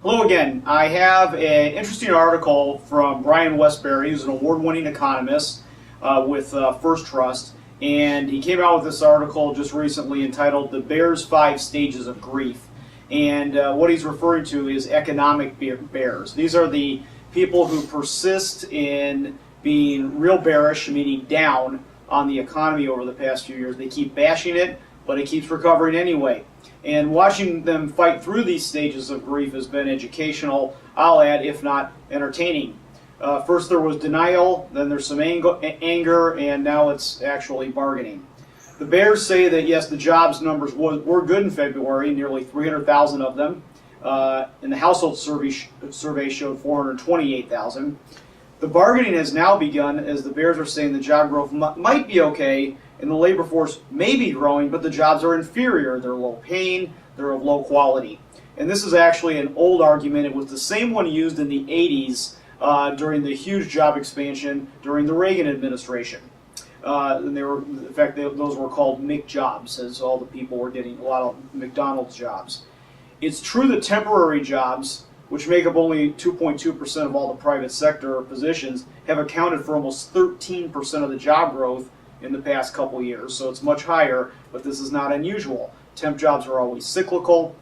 Hello again. I have an interesting article from Brian Wesbury, who's an award-winning economist with First Trust, and he came out with this article just recently entitled "The Bears' 5 Stages of Grief." And what he's referring to is economic bears. These are the people who persist in being real bearish, meaning down on the economy over the past few years. They keep bashing it, but it keeps recovering anyway. And watching them fight through these stages of grief has been educational, I'll add, if not entertaining. First there was denial, then there's some anger, and now it's actually bargaining. The bears say that yes, the jobs numbers were good in February, nearly 300,000 of them. And the household survey showed 428,000. The bargaining has now begun as the bears are saying the job growth might be okay, and the labor force may be growing, but the jobs are inferior. They're low paying, they're of low quality. And this is actually an old argument. It was the same one used in the 80s during the huge job expansion during the Reagan administration. And they were, in fact, those were called McJobs, as all the people were getting a lot of McDonald's jobs. It's true that temporary jobs, which make up only 2.2% of all the private sector positions, have accounted for almost 13% of the job growth in the past couple years, so it's much higher, but this is not unusual. Temp jobs are always cyclical,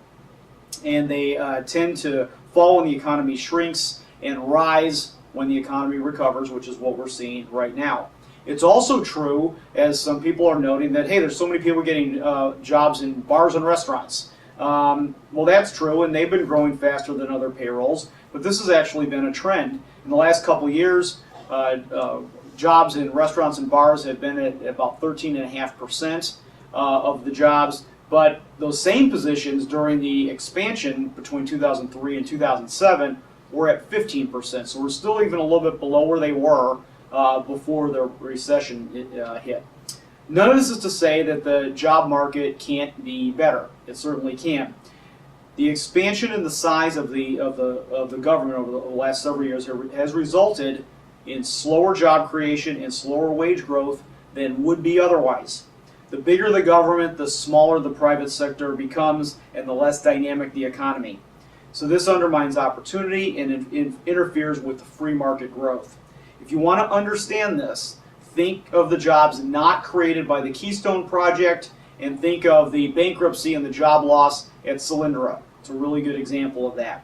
and they tend to fall when the economy shrinks and rise when the economy recovers, which is what we're seeing right now. It's also true, as some people are noting, that, hey, there's so many people getting jobs in bars and restaurants. Well, that's true, and they've been growing faster than other payrolls, but this has actually been a trend. In the last couple of years, jobs in restaurants and bars have been at about 13.5% of the jobs, but those same positions during the expansion between 2003 and 2007 were at 15%, so we're still even a little bit below where they were before the recession hit. None of this is to say that the job market can't be better. It certainly can. The expansion in the size of the government over the last several years has resulted in slower job creation and slower wage growth than would be otherwise. The bigger the government, the smaller the private sector becomes, and the less dynamic the economy. So this undermines opportunity and interferes with the free market growth. If you want to understand this, think of the jobs not created by the Keystone Project, and think of the bankruptcy and the job loss at Solyndra. It's a really good example of that.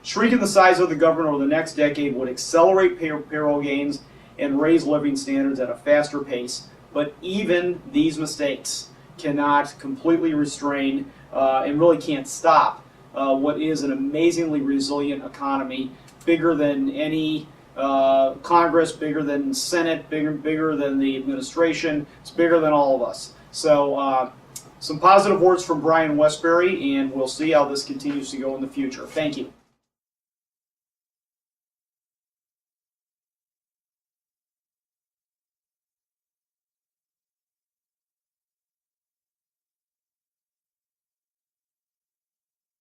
Shrinking the size of the government over the next decade would accelerate payroll gains and raise living standards at a faster pace. But even these mistakes cannot completely restrain and really can't stop what is an amazingly resilient economy, bigger than any Congress, bigger than Senate, bigger than the administration. It's bigger than all of us. So some positive words from Brian Wesbury, and we'll see how this continues to go in the future. Thank you.